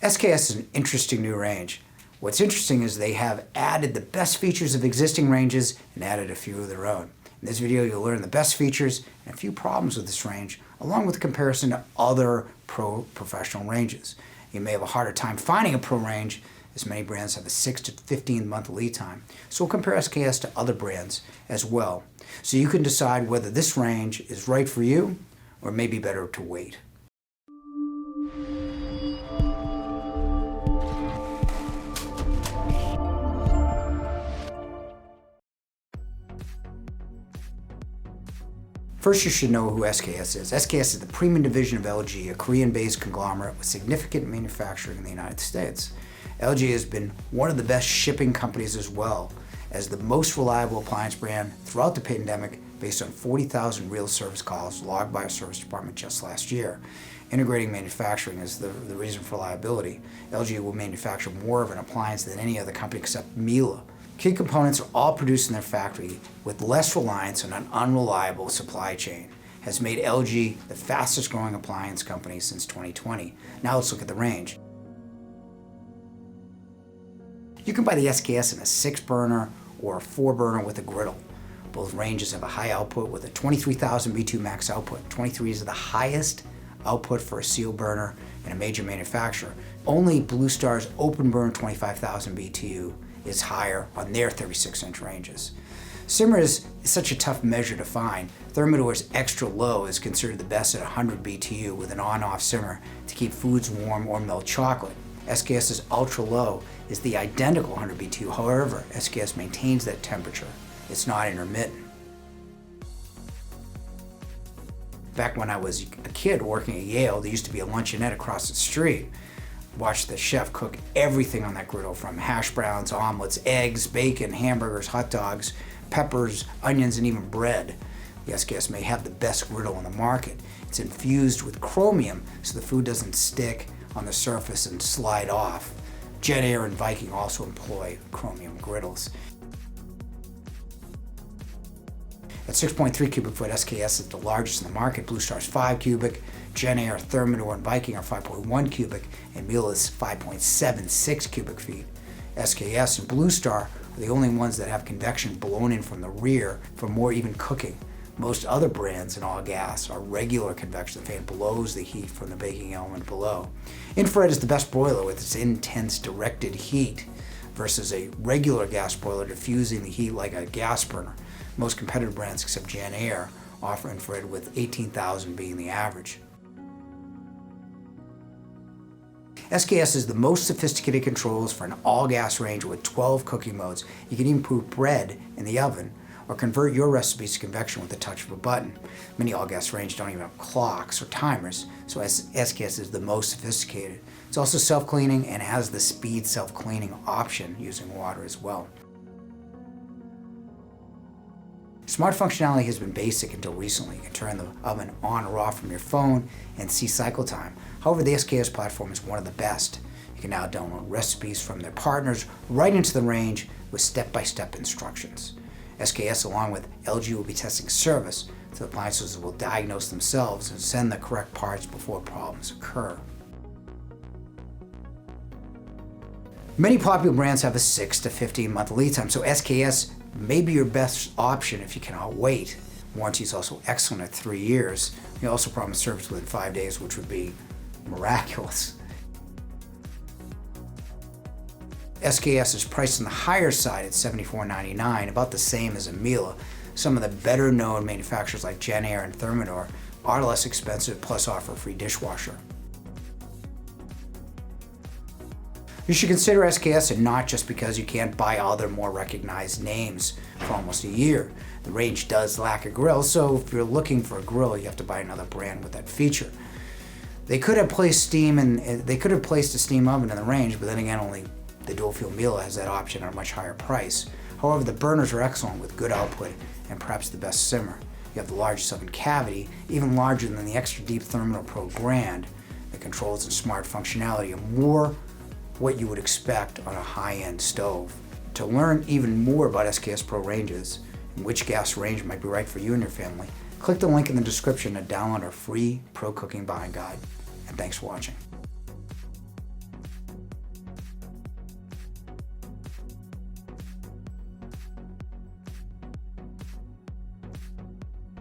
SKS is an interesting new range. What's interesting is they have added the best features of existing ranges and added a few of their own. In this video, you'll learn the best features and a few problems with this range, along with a comparison to other professional ranges. You may have a harder time finding a pro range, as many brands have a 6 to 15 month lead time. So we'll compare SKS to other brands as well, so you can decide whether this range is right for you or maybe better to wait. First, you should know who SKS is. SKS is the premium division of LG, a Korean-based conglomerate with significant manufacturing in the United States. LG has been one of the best shipping companies as well as the most reliable appliance brand throughout the pandemic, based on 40,000 real service calls logged by our service department just last year. Integrating manufacturing is the reason for reliability. LG will manufacture more of an appliance than any other company except Miele. Key components are all produced in their factory with less reliance on an unreliable supply chain. Has made LG the fastest growing appliance company since 2020. Now let's look at the range. You can buy the SKS in a 6-burner or a 4-burner with a griddle. Both ranges have a high output with a 23,000 B2 max output. 23 is the highest output for a seal burner in a major manufacturer. Only Blue Star's open burn 25,000 BTU is higher on their 36-inch ranges. Simmer is such a tough measure to find. Thermador's extra low is considered the best at 100 BTU with an on-off simmer to keep foods warm or melt chocolate. SKS's ultra low is the identical 100 BTU. However, SKS maintains that temperature. It's not intermittent. Back when I was a kid working at Yale, there used to be a luncheonette across the street. Watch the chef cook everything on that griddle, from hash browns, omelets, eggs, bacon, hamburgers, hot dogs, peppers, onions, and even bread. The SKS may have the best griddle on the market. It's infused with chromium so the food doesn't stick on the surface and slide off. Jet Air and Viking also employ chromium griddles. At 6.3 cubic foot, SKS is the largest in the market. Blue Star's 5 cubic, Jet Air, Thermador, and Viking are 5.1 cubic, and Miele is 5.76 cubic feet. SKS and Blue Star are the only ones that have convection blown in from the rear for more even cooking. Most other brands in all gas are regular convection. The fan blows the heat from the baking element below. Infrared is the best broiler with its intense directed heat versus a regular gas broiler diffusing the heat like a gas burner. Most competitive brands except Jet Air offer infrared, with 18,000 being the average. SKS is the most sophisticated controls for an all-gas range with 12 cooking modes. You can even put bread in the oven or convert your recipes to convection with the touch of a button. Many all-gas ranges don't even have clocks or timers, so SKS is the most sophisticated. It's also self-cleaning and has the speed self-cleaning option using water as well. Smart functionality has been basic until recently. You can turn the oven on or off from your phone and see cycle time. However, the SKS platform is one of the best. You can now download recipes from their partners right into the range with step-by-step instructions. SKS, along with LG, will be testing service, so the appliances will diagnose themselves and send the correct parts before problems occur. Many popular brands have a 6 to 15 month lead time, so SKS may be your best option if you cannot wait. Warranty is also excellent at 3 years. We also promise service within 5 days, which would be miraculous. SKS is priced on the higher side at $74.99, about the same as a Miele. Some of the better known manufacturers like Jet Air and Thermador are less expensive, plus offer a free dishwasher. You should consider SKS, and not just because you can't buy other more recognized names for almost a year. The range does lack a grill, so if you're looking for a grill, you have to buy another brand with that feature. They could have placed a steam oven in the range, but then again, only the dual fuel Miele has that option at a much higher price. However, the burners are excellent with good output and perhaps the best simmer. You have the largest oven cavity, even larger than the extra deep Thermador Pro Grand. The controls and smart functionality are more what you would expect on a high-end stove. To learn even more about SKS Pro ranges and which gas range might be right for you and your family, click the link in the description to download our free Pro Cooking Buying Guide. And thanks for watching.